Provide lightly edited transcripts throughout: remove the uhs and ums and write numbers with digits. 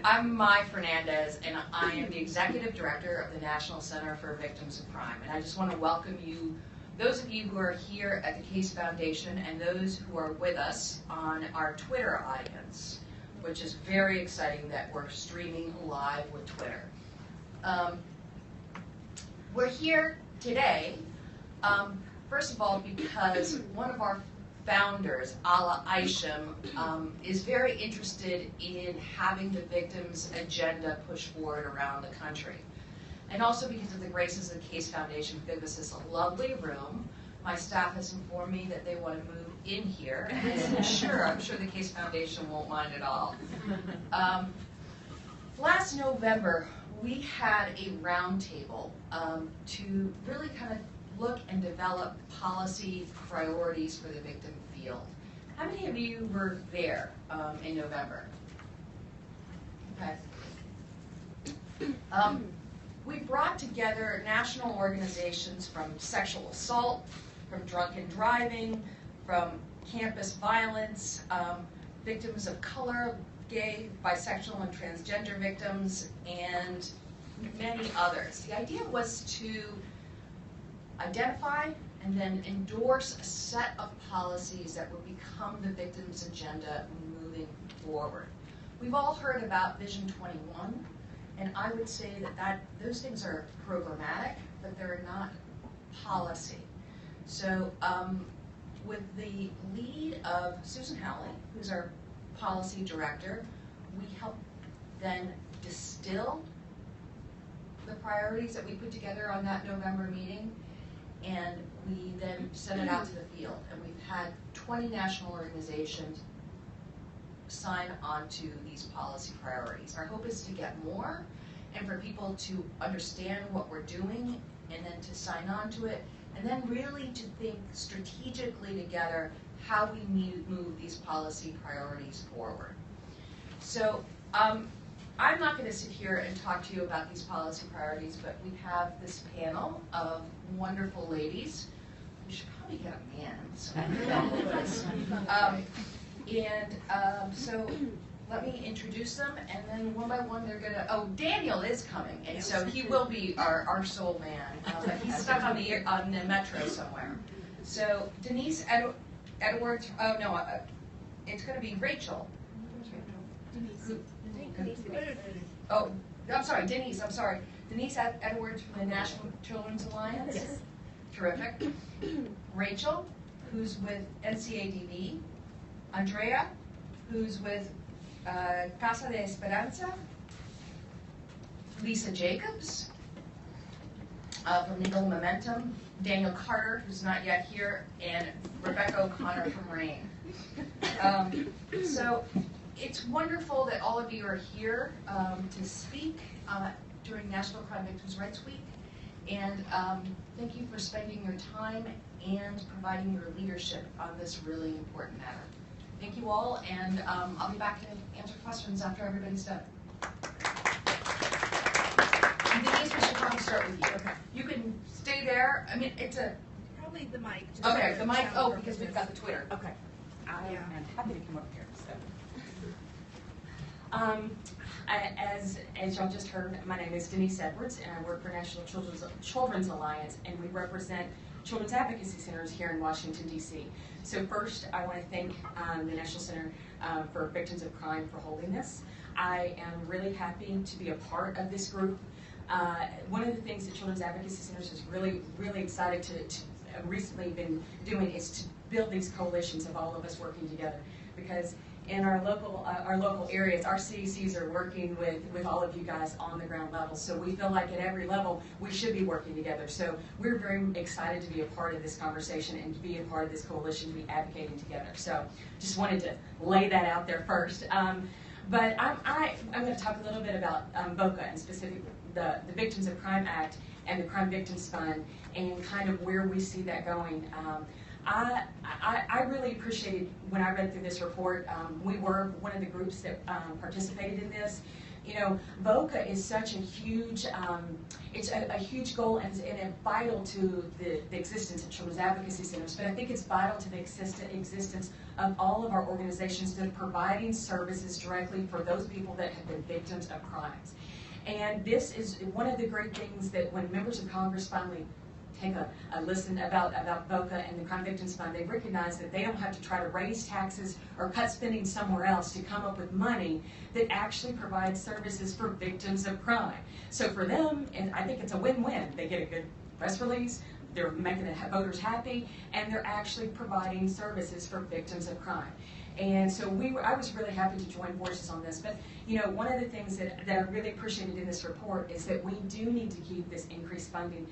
I'm Mai Fernandez, and I am the Executive Director of the National Center for Victims of Crime. And I just want to welcome you, those of you who are here at the Case Foundation and those who are with us on our Twitter audience, which is very exciting that we're streaming live with Twitter. We're here today, first of all, because one of our founders, Ala Isham, is very interested in having the victims' agenda pushed forward around the country. And also because of the graces of the Case Foundation who gave us this lovely room. My staff has informed me that they want to move in here, and I'm sure the Case Foundation won't mind at all. Last November, we had a roundtable to really kind of look and develop policy priorities for the victim field. How many of you were there in November? Okay. We brought together national organizations from sexual assault, from drunken driving, from campus violence, victims of color, gay, bisexual, and transgender victims, and many others. The idea was to identify and then endorse a set of policies that would become the victim's agenda moving forward. We've all heard about Vision 21, and I would say that those things are programmatic, but they're not policy. So with the lead of Susan Howley, who's our policy director, we help then distill the priorities that we put together on that November meeting, and we then send it out to the field. And we've had 20 national organizations sign on to these policy priorities. Our hope is to get more and for people to understand what we're doing and then to sign on to it, and then really to think strategically together how we move these policy priorities forward. So I'm not going to sit here and talk to you about these policy priorities, but we have this panel of wonderful ladies. We should probably get a man. So let me introduce them, and then one by one they're going to, oh, Daniel is coming, and so he will be our sole man. But he's stuck on the metro somewhere. So Denise Edwards, oh no, it's going to be Rachel. Oh, I'm sorry, Denise, I'm sorry. Denise Edwards from the National Children's Alliance. Yes. Terrific. Rachel, who's with NCADV. Andrea, who's with Casa de Esperanza. Lisa Jacobs from Legal Momentum. Daniel Carter, who's not yet here, and Rebecca O'Connor from RAIN. So it's wonderful that all of you are here to speak during National Crime Victims' Rights Week. And thank you for spending your time and providing your leadership on this really important matter. Thank you all, and I'll be back to answer questions after everybody's done. And Denise, we should probably start with you. Okay. You can stay there. I mean, it's a... Probably the mic. Okay, the mic. Oh, because we've got the Twitter. Okay. I am happy to come up here. So, as y'all just heard, my name is Denise Edwards, and I work for National Children's Alliance, and we represent children's advocacy centers here in Washington, D.C. So first, I want to thank the National Center for Victims of Crime for holding this. I am really happy to be a part of this group. One of the things that Children's Advocacy Centers is really excited to recently been doing is to build these coalitions of all of us working together, because in our local areas, our CDCs are working with all of you guys on the ground level. So we feel like at every level, we should be working together. So we're very excited to be a part of this conversation and to be a part of this coalition, to be advocating together. So just wanted to lay that out there first. But I'm going to talk a little bit about VOCA, and specifically the Victims of Crime Act and the Crime Victims Fund, and kind of where we see that going. I really appreciated when I read through this report. We were one of the groups that participated in this, You know, VOCA is such a huge, it's a huge goal and vital to the existence of children's advocacy centers, but I think it's vital to the existence of all of our organizations that are providing services directly for those people that have been victims of crimes. And this is one of the great things that when members of Congress finally take a listen about VOCA and the Crime Victims Fund, they recognize that they don't have to try to raise taxes or cut spending somewhere else to come up with money that actually provides services for victims of crime. So for them, and I think it's a win-win. They get a good press release, they're making the voters happy, and they're actually providing services for victims of crime. And so I was really happy to join forces on this. But you know, one of the things that I really appreciated in this report is that we do need to keep this increased funding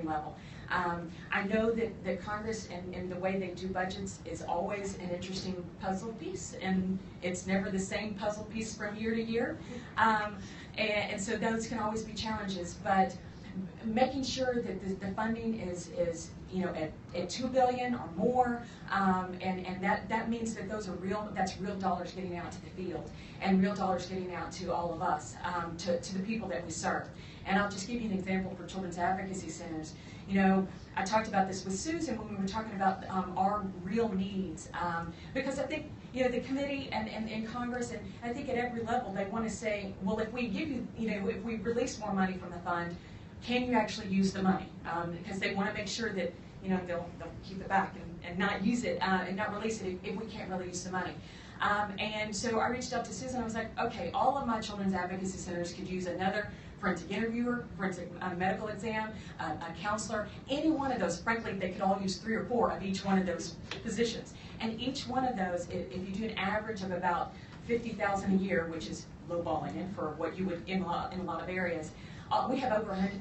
level. I know that Congress and the way they do budgets is always an interesting puzzle piece, and it's never the same puzzle piece from year to year. And so those can always be challenges, but making sure that the funding is you know, at $2 billion or more, and that means that that's real dollars getting out to the field, and real dollars getting out to all of us, to the people that we serve. And I'll just give you an example for children's advocacy centers. You know, I talked about this with Susan when we were talking about our real needs, because I think, you know, the committee and Congress, and I think at every level, they want to say, well, if we give you, you know, if we release more money from the fund, can you actually use the money? Because they want to make sure that, you know, they'll keep it back and not use it and not release it if we can't really use the money. And so I reached out to Susan. I was like, okay, all of my children's advocacy centers could use another forensic interviewer, forensic medical exam, a counselor, any one of those. Frankly, they could all use 3 or 4 of each one of those positions. And each one of those, if you do an average of about $50,000 a year, which is lowballing it for what you would in a lot of areas, we have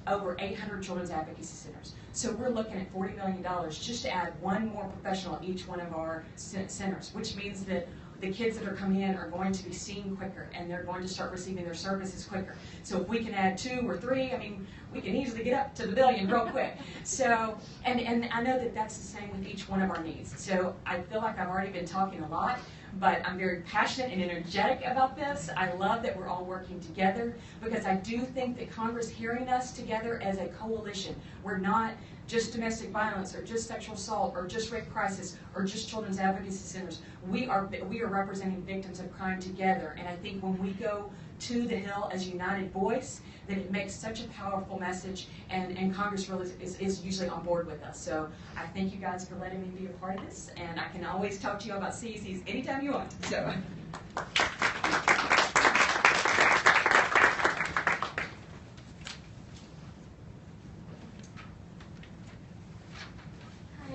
over 800 children's advocacy centers. So we're looking at $40 million just to add one more professional at each one of our centers, which means that the kids that are coming in are going to be seen quicker, and they're going to start receiving their services quicker. So if we can add 2 or 3, I mean, we can easily get up to the billion real quick. So, and I know that that's the same with each one of our needs. So I feel like I've already been talking a lot, but I'm very passionate and energetic about this. I love that we're all working together, because I do think that Congress hearing us together as a coalition, we're not just domestic violence or just sexual assault or just rape crisis or just children's advocacy centers. We are representing victims of crime together, and I think when we go to the Hill as a united voice, that it makes such a powerful message, and Congress really is usually on board with us. So I thank you guys for letting me be a part of this, and I can always talk to you about CECs anytime you want. So.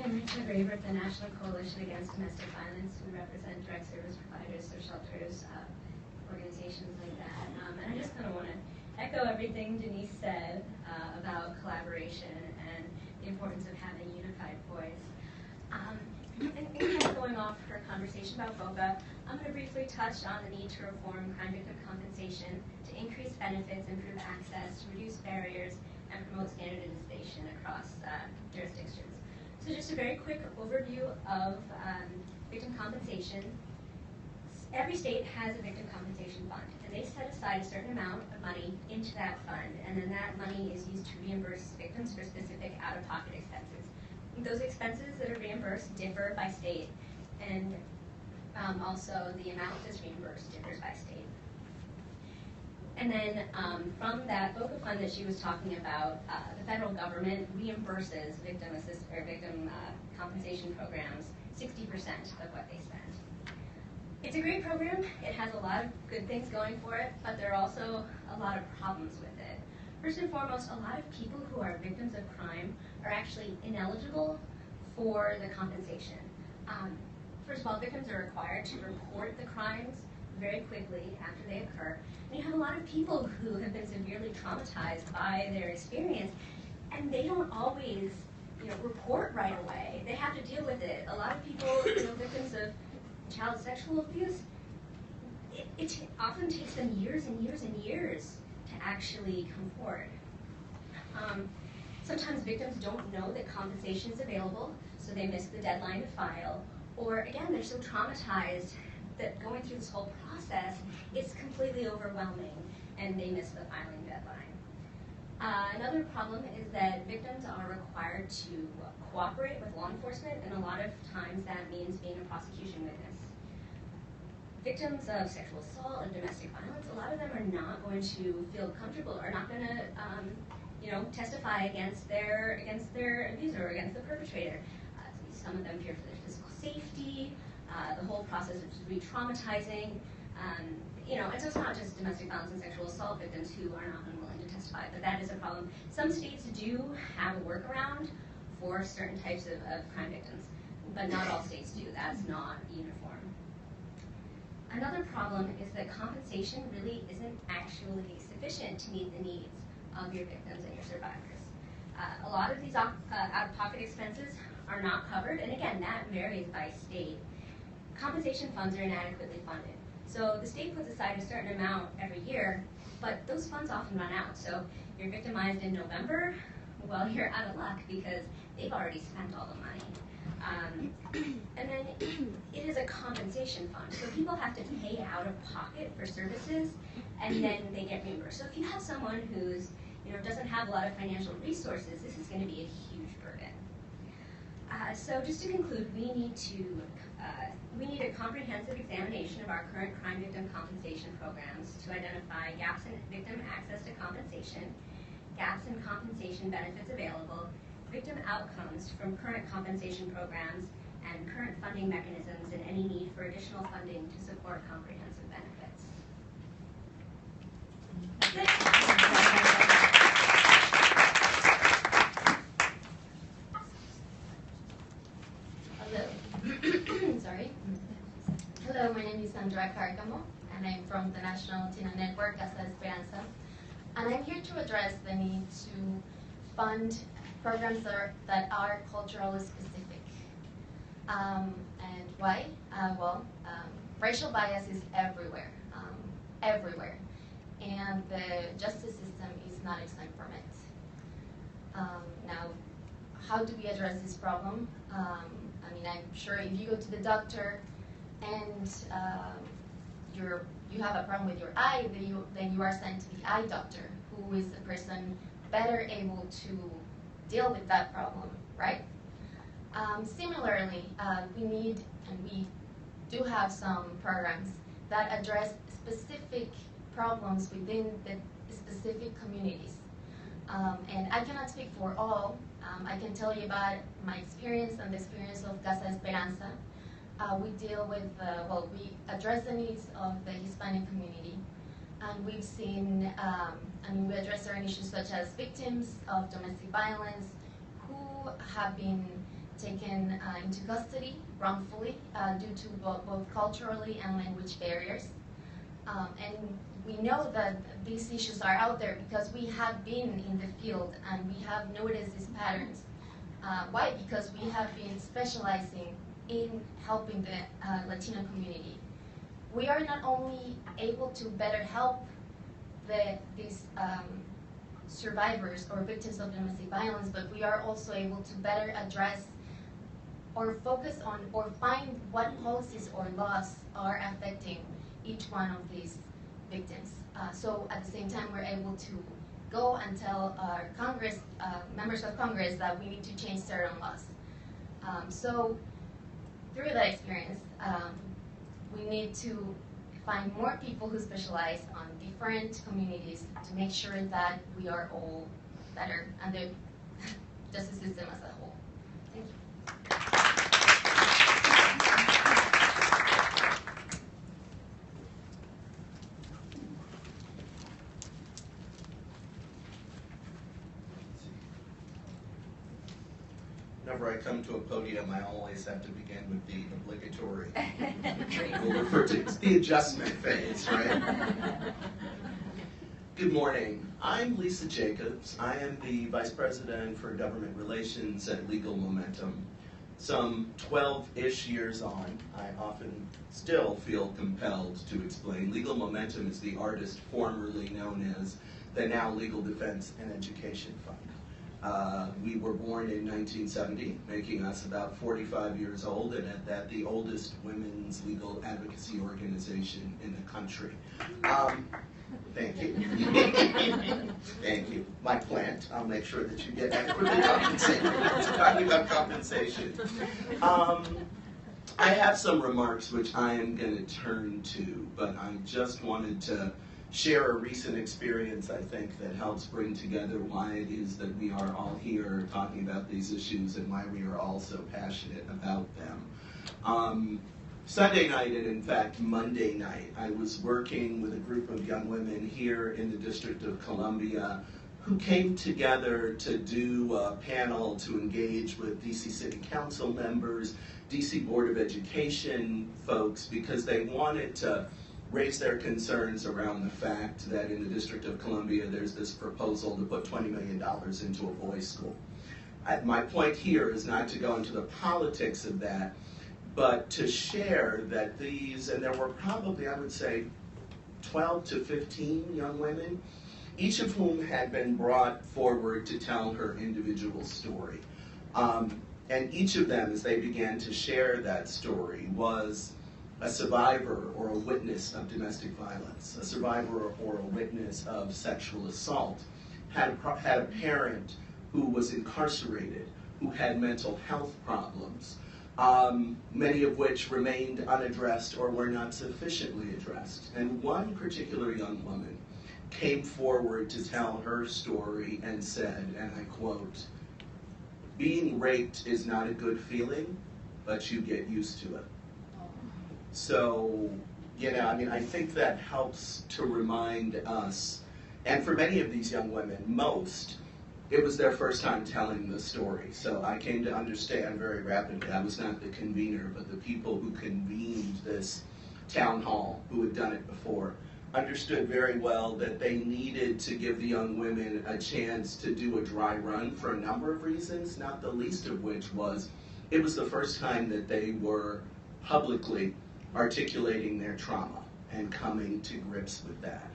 I'm Rachel Graber at the National Coalition Against Domestic Violence. We represent direct service providers, so shelters, organizations like that. And I just kind of want to echo everything Denise said about collaboration and the importance of having a unified voice. And kind of going off her conversation about VOCA, I'm going to briefly touch on the need to reform crime victim compensation to increase benefits, improve access, reduce barriers, and promote standardization across jurisdictions. So just a very quick overview of victim compensation. Every state has a victim compensation fund, and they set aside a certain amount of money into that fund, and then that money is used to reimburse victims for specific out-of-pocket expenses. Those expenses that are reimbursed differ by state, and also the amount that's reimbursed differs by state. And then from that VOCA fund that she was talking about, the federal government reimburses victim compensation programs 60% of what they spend. It's a great program. It has a lot of good things going for it, but there are also a lot of problems with it. First and foremost, a lot of people who are victims of crime are actually ineligible for the compensation. First of all, victims are required to report the crimes very quickly after they occur. And you have a lot of people who have been severely traumatized by their experience, and they don't always, report right away. They have to deal with it. A lot of people, victims of child sexual abuse, it often takes them years and years and years to actually come forward. Sometimes victims don't know that compensation is available, so they miss the deadline to file. Or again, they're so traumatized that going through this whole process, it's completely overwhelming and they miss the filing deadline. Another problem is that victims are required to cooperate with law enforcement, and a lot of times that means being a prosecution witness. Victims of sexual assault and domestic violence, a lot of them are not going to feel comfortable, are not going to testify against their abuser or against the perpetrator. Some of them fear for their physical safety. The whole process is re-traumatizing. And so it's not just domestic violence and sexual assault victims who are not unwilling to testify, but that is a problem. Some states do have a workaround for certain types of crime victims, but not all states do. That's not uniform. Another problem is that compensation really isn't actually sufficient to meet the needs of your victims and your survivors. A lot of these out-of-pocket expenses are not covered, and again, that varies by state. Compensation funds are inadequately funded. So the state puts aside a certain amount every year, but those funds often run out. So you're victimized in November, well, you're out of luck because they've already spent all the money. And then it is a compensation fund. So people have to pay out of pocket for services, and then they get reimbursed. So if you have someone who's doesn't have a lot of financial resources, this is going to be a huge burden. So just to conclude, we need a comprehensive examination of our current crime victim compensation programs to identify gaps in victim access to compensation, gaps in compensation benefits available, victim outcomes from current compensation programs, and current funding mechanisms, and any need for additional funding to support comprehensive benefits. That's it. Sorry. Hello, my name is Sandra Carcamo, and I'm from the National Tina Network, Casa Esperanza. And I'm here to address the need to fund programs that are culturally specific. And why? Racial bias is everywhere, everywhere. And the justice system is not exempt from it. Now, how do we address this problem? I'm sure if you go to the doctor and you have a problem with your eye, then you are sent to the eye doctor, who is a person better able to deal with that problem, right? Similarly, we do have some programs that address specific problems within the specific communities. And I cannot speak for all. I can tell you about my experience and the experience of Casa Esperanza. We deal with, we address the needs of the Hispanic community. And we've seen, we address certain issues such as victims of domestic violence who have been taken into custody wrongfully due to both culturally and language barriers. And we know that these issues are out there because we have been in the field and we have noticed these patterns. Why? Because we have been specializing in helping the Latino community. We are not only able to better help these survivors or victims of domestic violence, but we are also able to better address or focus on or find what policies or laws are affecting each one of these victims. So at the same time, we're able to go and tell our Congress, members of Congress, that we need to change certain laws. So through that experience, we need to find more people who specialize on different communities to make sure that we are all better and the justice system as a whole. Thank you. Whenever I come to a podium, I always have to begin with the obligatory. We'll refer to it's the adjustment phase, right? Good morning. I'm Lisa Jacobs. I am the Vice President for Government Relations at Legal Momentum. Some 12-ish years on, I often still feel compelled to explain. Legal Momentum is the artist formerly known as the now Legal Defense and Education Fund. We were born in 1970, making us about 45 years old, and at that, the oldest women's legal advocacy organization in the country. Thank you. Thank you. My plant, I'll make sure that you get adequately compensated. Talking about compensation. I have some remarks which I am going to turn to, but I just wanted to share a recent experience, I think, that helps bring together why it is that we are all here talking about these issues and why we are all so passionate about them. Sunday night, and in fact Monday night, I was working with a group of young women here in the District of Columbia who came together to do a panel to engage with DC City Council members, DC Board of Education folks, because they wanted to raise their concerns around the fact that in the District of Columbia there's this proposal to put $20 million into a boys' school. My point here is not to go into the politics of that, but to share that these, and there were probably, I would say, 12 to 15 young women, each of whom had been brought forward to tell her individual story. And each of them, as they began to share that story, was a survivor or a witness of domestic violence, a survivor or a witness of sexual assault, had a parent who was incarcerated, who had mental health problems, many of which remained unaddressed or were not sufficiently addressed. And one particular young woman came forward to tell her story and said, and I quote, "Being raped is not a good feeling, but you get used to it." So, I think that helps to remind us, and for many of these young women, most, it was their first time telling the story. So I came to understand very rapidly, I was not the convener, but the people who convened this town hall, who had done it before, understood very well that they needed to give the young women a chance to do a dry run for a number of reasons, not the least of which was, it was the first time that they were publicly articulating their trauma and coming to grips with that.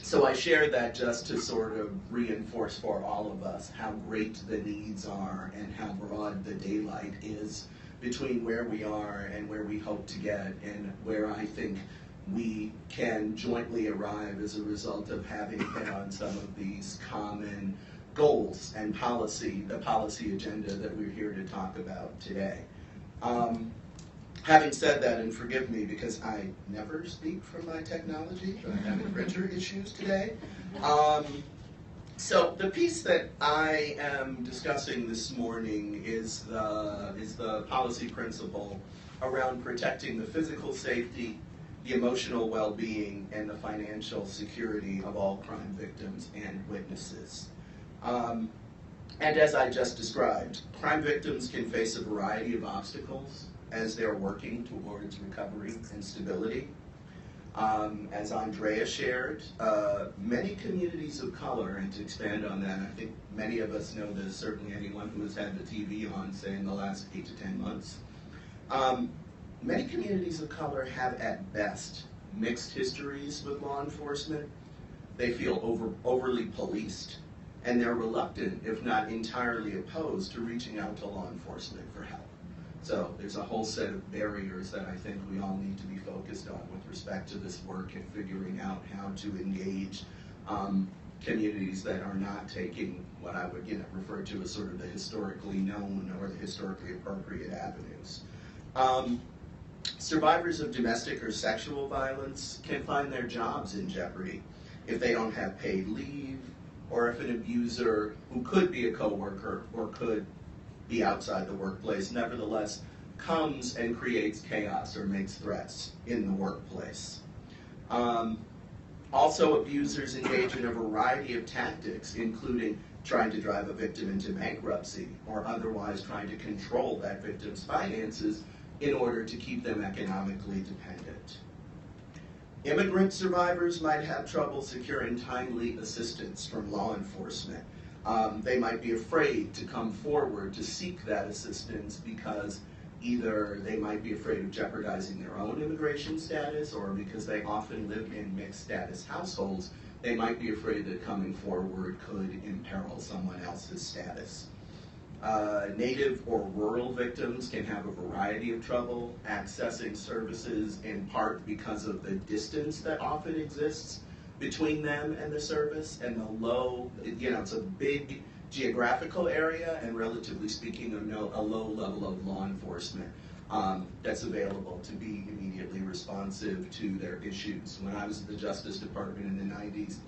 So I share that just to sort of reinforce for all of us how great the needs are and how broad the daylight is between where we are and where we hope to get, and where I think we can jointly arrive as a result of having hit on some of these common goals and the policy agenda that we're here to talk about today. Having said that, and forgive me because I never speak from my technology, but I'm having printer issues today. So the piece that I am discussing this morning is the policy principle around protecting the physical safety, the emotional well-being, and the financial security of all crime victims and witnesses. And as I just described, crime victims can face a variety of obstacles as they're working towards recovery and stability. As Andrea shared, many communities of color, and to expand on that, I think many of us know this, certainly anyone who has had the TV on, say, in the last 8 to 10 months, many communities of color have at best mixed histories with law enforcement. They feel overly policed, and they're reluctant, if not entirely opposed, to reaching out to law enforcement for help. So there's a whole set of barriers that I think we all need to be focused on with respect to this work and figuring out how to engage communities that are not taking what I would refer to as sort of the historically known or the historically appropriate avenues. Survivors of domestic or sexual violence can find their jobs in jeopardy if they don't have paid leave, or if an abuser who could be a coworker or could be outside the workplace nevertheless comes and creates chaos or makes threats in the workplace. Also, abusers engage in a variety of tactics, including trying to drive a victim into bankruptcy or otherwise trying to control that victim's finances in order to keep them economically dependent. Immigrant survivors might have trouble securing timely assistance from law enforcement. They might be afraid to come forward to seek that assistance because either they might be afraid of jeopardizing their own immigration status, or because they often live in mixed status households they might be afraid that coming forward could imperil someone else's status. Native or rural victims can have a variety of trouble accessing services, in part because of the distance that often exists between them and the service, and the low, it's a big geographical area, and relatively speaking, a low level of law enforcement that's available to be immediately responsive to their issues. When I was at the Justice Department in the 90s,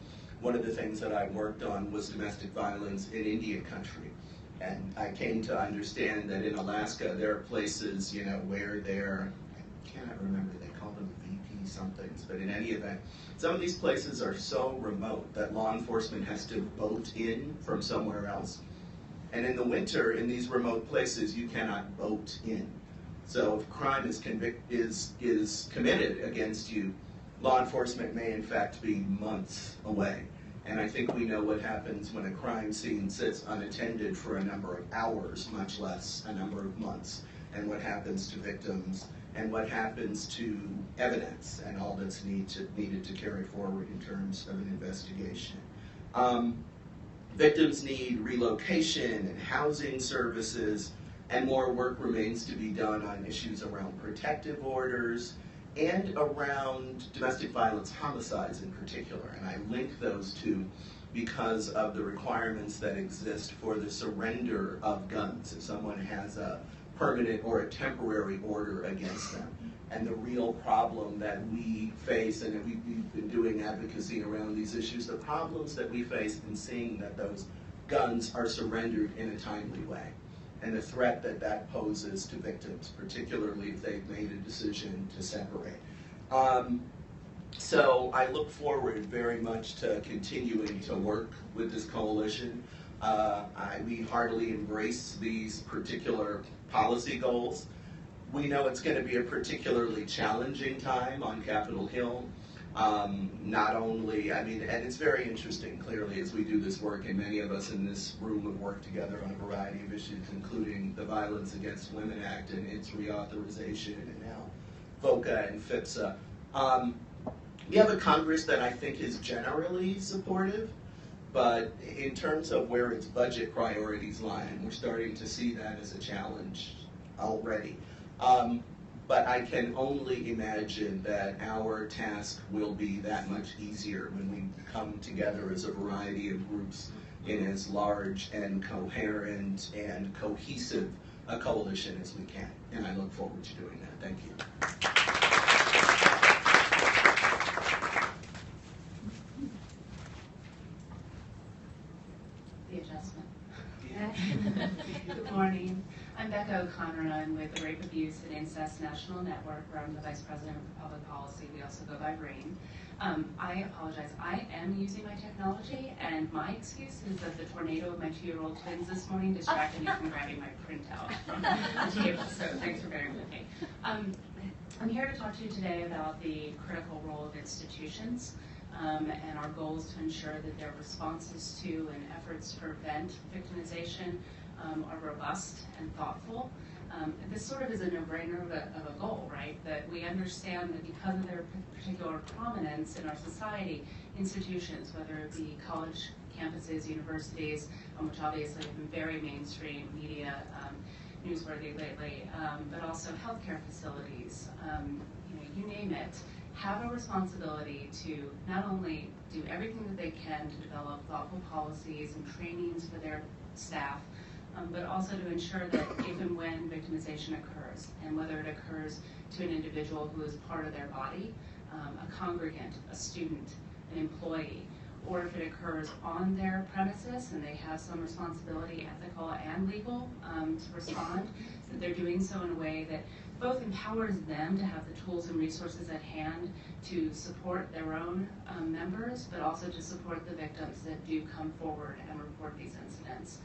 one of the things that I worked on was domestic violence in Indian country. And I came to understand that in Alaska, there are places, where I cannot remember, they call them VP somethings, but in any event, some of these places are so remote that law enforcement has to boat in from somewhere else. And in the winter, in these remote places, you cannot boat in. So if crime is committed against you, law enforcement may in fact be months away. And I think we know what happens when a crime scene sits unattended for a number of hours, much less a number of months, and what happens to victims, and what happens to evidence, and all that's needed to carry forward in terms of an investigation. Victims need relocation and housing services, and more work remains to be done on issues around protective orders, and around domestic violence homicides in particular. And I link those two because of the requirements that exist for the surrender of guns if someone has a permanent or a temporary order against them. And the real problem that we face, and we've been doing advocacy around these issues, the problems that we face in seeing that those guns are surrendered in a timely way, and the threat that that poses to victims, particularly if they've made a decision to separate. So I look forward very much to continuing to work with this coalition. We heartily embrace these particular policy goals. We know it's going to be a particularly challenging time on Capitol Hill. Not only, and it's very interesting, clearly, as we do this work, and many of us in this room have worked together on a variety of issues, including the Violence Against Women Act and its reauthorization, and now VOCA and FIPSA. We have a Congress that I think is generally supportive, but in terms of where its budget priorities lie, and we're starting to see that as a challenge already. But I can only imagine that our task will be that much easier when we come together as a variety of groups in as large and coherent and cohesive a coalition as we can. And I look forward to doing that. Thank you. The adjustment. Good morning. I'm Becca O'Connor, and I'm with the Rape, Abuse, and Incest National Network, where I'm the Vice President for Public Policy. We also go by RAIN. I apologize. I am using my technology, and my excuse is that the tornado of my 2-year-old twins this morning distracted me from grabbing my printout from the table, so thanks for bearing with me. I'm here to talk to you today about the critical role of institutions and our goals to ensure that their responses to and efforts to prevent victimization are robust and thoughtful. This sort of is a no-brainer of a goal, right? That we understand that because of their particular prominence in our society, institutions, whether it be college campuses, universities, which obviously have been very mainstream media, newsworthy lately, but also healthcare facilities, you name it, have a responsibility to not only do everything that they can to develop thoughtful policies and trainings for their staff, but also to ensure that if and when victimization occurs, and whether it occurs to an individual who is part of their body, a congregant, a student, an employee, or if it occurs on their premises and they have some responsibility, ethical and legal, to respond, that they're doing so in a way that both empowers them to have the tools and resources at hand to support their own members, but also to support the victims that do come forward and report these incidents.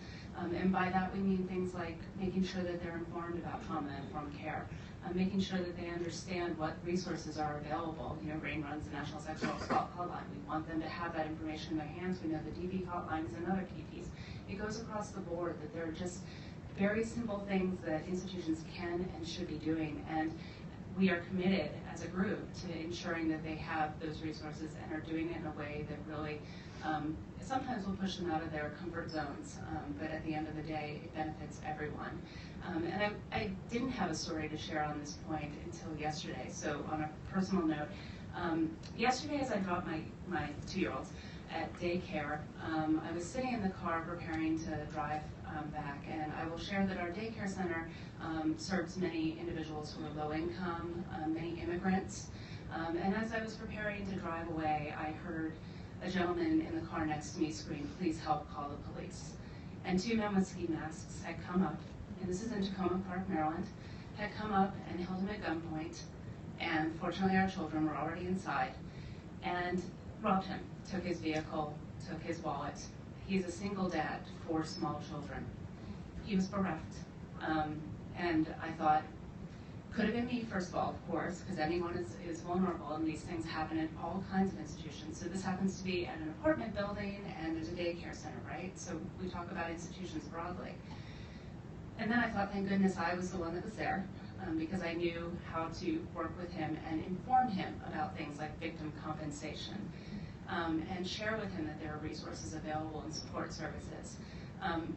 And by that we mean things like making sure that they're informed about trauma-informed care, making sure that they understand what resources are available. RAIN runs the National Sexual Assault Hotline. We want them to have that information in their hands. We know the DV hotline is another key piece. It goes across the board that there are just very simple things that institutions can and should be doing. And we are committed as a group to ensuring that they have those resources and are doing it in a way that really sometimes will push them out of their comfort zones, but at the end of the day, it benefits everyone. And I didn't have a story to share on this point until yesterday. So on a personal note, yesterday as I dropped my 2-year-olds at daycare, I was sitting in the car preparing to drive back, and I will share that our daycare center serves many individuals who are low income, many immigrants, and as I was preparing to drive away, I heard a gentleman in the car next to me scream, "Please help, call the police." And 2 men with ski masks had come up, and this is in Tacoma Park, Maryland, had come up and held him at gunpoint, and fortunately our children were already inside, and robbed him, took his vehicle, took his wallet. He's a single dad to 4 small children. He was bereft, and I thought, could have been me, first of all, of course, because anyone is vulnerable, and these things happen at all kinds of institutions. So this happens to be at an apartment building, and there's a daycare center, right? So we talk about institutions broadly. And then I thought, thank goodness I was the one that was there, because I knew how to work with him and inform him about things like victim compensation, and share with him that there are resources available and support services.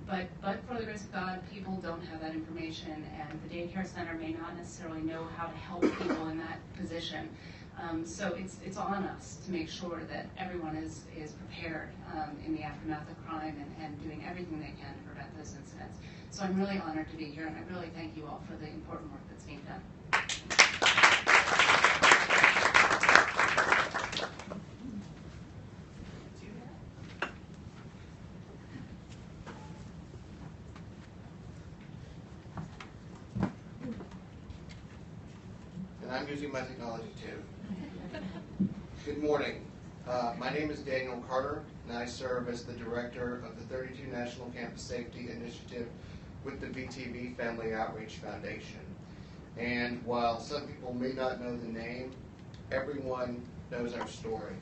But for the grace of God, people don't have that information, and the daycare center may not necessarily know how to help people in that position. So it's on us to make sure that everyone is prepared in the aftermath of crime and doing everything they can to prevent those incidents. So I'm really honored to be here, and I really thank you all for the important work that's being done. I'm using my technology too. Good morning. My name is Daniel Carter, and I serve as the director of the 32 National Campus Safety Initiative with the VTV Family Outreach Foundation. And while some people may not know the name, everyone knows our story.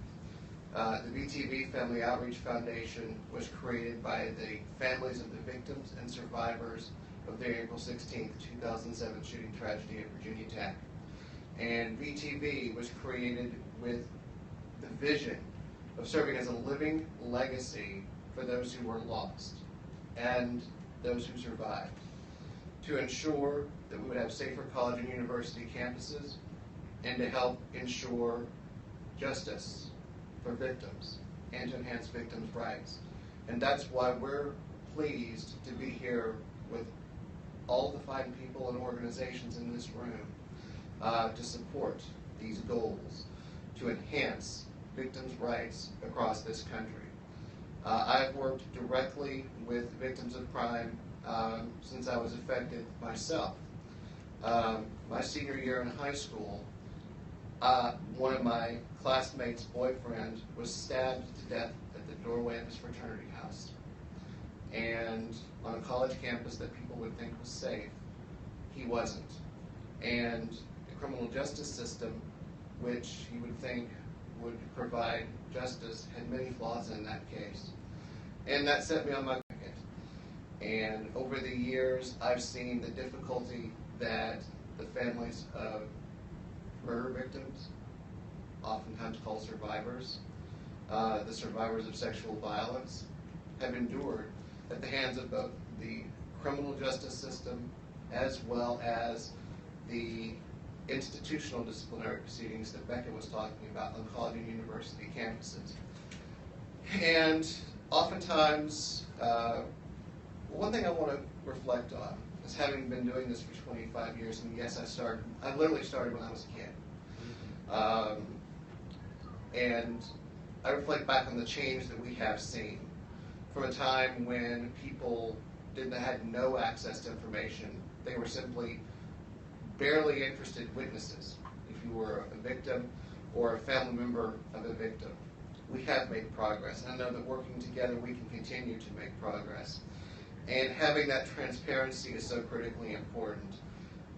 The VTV Family Outreach Foundation was created by the families of the victims and survivors of the April 16, 2007 shooting tragedy at Virginia Tech. And VTV was created with the vision of serving as a living legacy for those who were lost and those who survived, to ensure that we would have safer college and university campuses, and to help ensure justice for victims and to enhance victims' rights. And that's why we're pleased to be here with all the fine people and organizations in this room to support these goals, to enhance victims' rights across this country. I've worked directly with victims of crime since I was affected myself. My senior year in high school, one of my classmates' boyfriend was stabbed to death at the doorway of his fraternity house. And on a college campus that people would think was safe, he wasn't. And the criminal justice system, which you would think would provide justice, had many flaws in that case. And that set me on my ticket. And over the years, I've seen the difficulty that the families of murder victims, oftentimes called survivors, the survivors of sexual violence, have endured at the hands of both the criminal justice system as well as the institutional disciplinary proceedings that Becca was talking about on college and university campuses. And oftentimes, one thing I want to reflect on is, having been doing this for 25 years, and yes, I literally started when I was a kid. And I reflect back on the change that we have seen from a time when people had no access to information. They were simply barely interested witnesses if you were a victim or a family member of a victim. We have made progress, and I know that working together we can continue to make progress. And having that transparency is so critically important.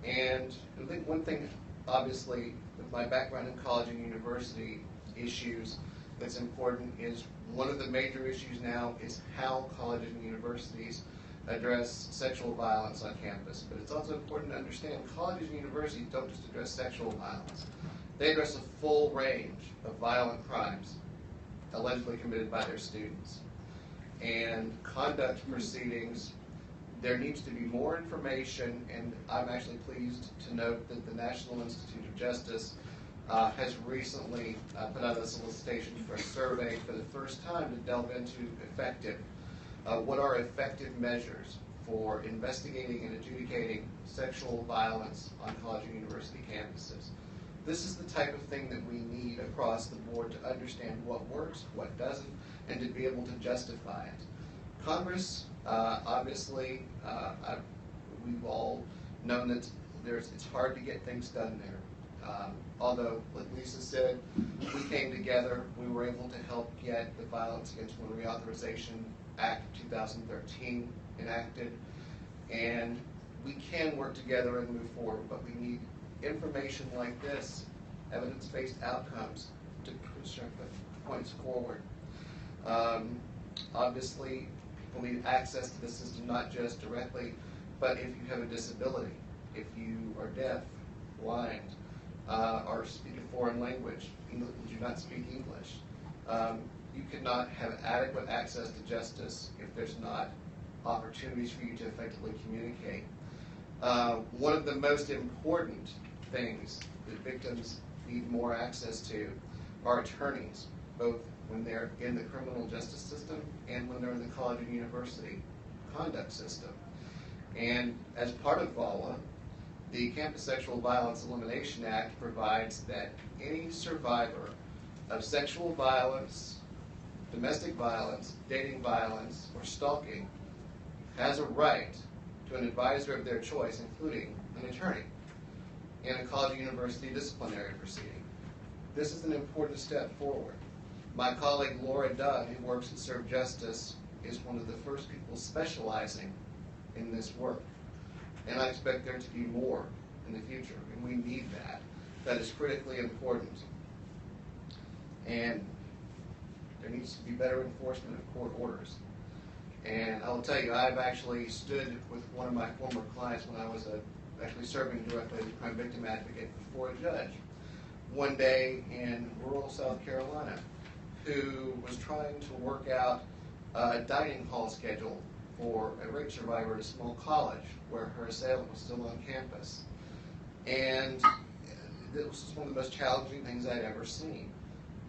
And I think one thing, obviously, with my background in college and university issues, that's important is, one of the major issues now is how colleges and universities address sexual violence on campus, but it's also important to understand colleges and universities don't just address sexual violence. They address a full range of violent crimes allegedly committed by their students. And conduct proceedings, there needs to be more information, and I'm actually pleased to note that the National Institute of Justice has recently put out a solicitation for a survey for the first time to delve into what are effective measures for investigating and adjudicating sexual violence on college and university campuses. This is the type of thing that we need across the board to understand what works, what doesn't, and to be able to justify it. Congress, obviously, we've all known that it's hard to get things done there. Although, like Lisa said, we came together, we were able to help get the Violence Against Women Reauthorization Act of 2013 enacted, and we can work together and move forward, but we need information like this, evidence-based outcomes, to push the points forward. Obviously, people need access to the system, not just directly, but if you have a disability, if you are deaf, blind, or speak a foreign language, do not speak English, you cannot have adequate access to justice if there's not opportunities for you to effectively communicate. One of the most important things that victims need more access to are attorneys, both when they're in the criminal justice system and when they're in the college and university conduct system. And as part of VAWA, the Campus Sexual Violence Elimination Act provides that any survivor of sexual violence, domestic violence, dating violence, or stalking has a right to an advisor of their choice, including an attorney, in a college or university disciplinary proceeding. This is an important step forward. My colleague Laura Dunn, who works at Serve Justice, is one of the first people specializing in this work. And I expect there to be more in the future, and we need that. That is critically important. And there needs to be better enforcement of court orders. And I will tell you, I've actually stood with one of my former clients when I was actually serving directly as a crime victim advocate before a judge one day in rural South Carolina, who was trying to work out a dining hall schedule for a rape survivor at a small college where her assailant was still on campus. And this was one of the most challenging things I'd ever seen.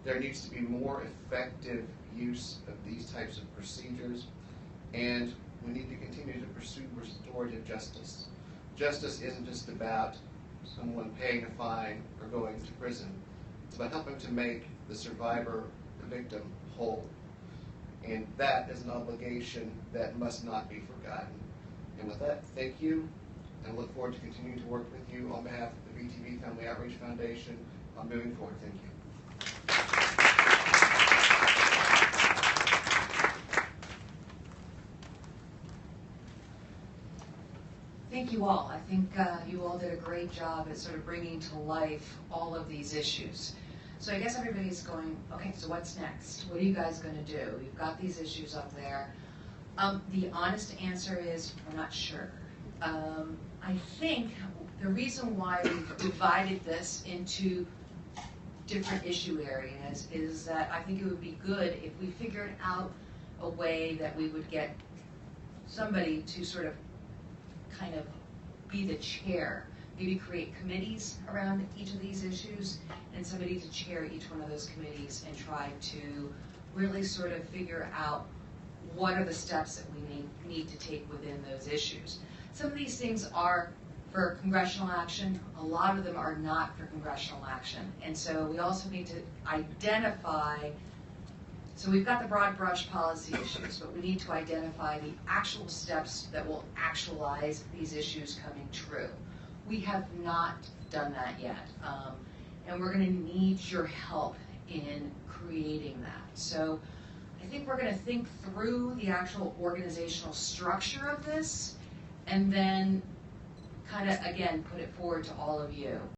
There needs to be more effective use of these types of procedures, and we need to continue to pursue restorative justice. Justice isn't just about someone paying a fine or going to prison. It's about helping to make the survivor, the victim, whole. And that is an obligation that must not be forgotten. And with that, thank you, and I look forward to continuing to work with you on behalf of the VTV Family Outreach Foundation on moving forward. Thank you. Thank you all. I think you all did a great job at sort of bringing to life all of these issues. So I guess everybody's going, okay, so what's next? What are you guys going to do? You've got these issues up there. The honest answer is we're not sure. I think the reason why we've divided this into different issue areas is that I think it would be good if we figured out a way that we would get somebody to sort of kind of be the chair, maybe create committees around each of these issues and somebody to chair each one of those committees and try to really sort of figure out what are the steps that we need to take within those issues. Some of these things are for congressional action, a lot of them are not for congressional action. And so we also need to identify, so we've got the broad brush policy issues, but we need to identify the actual steps that will actualize these issues coming true. We have not done that yet, and we're going to need your help in creating that. So I think we're going to think through the actual organizational structure of this, and then kind of, again, put it forward to all of you.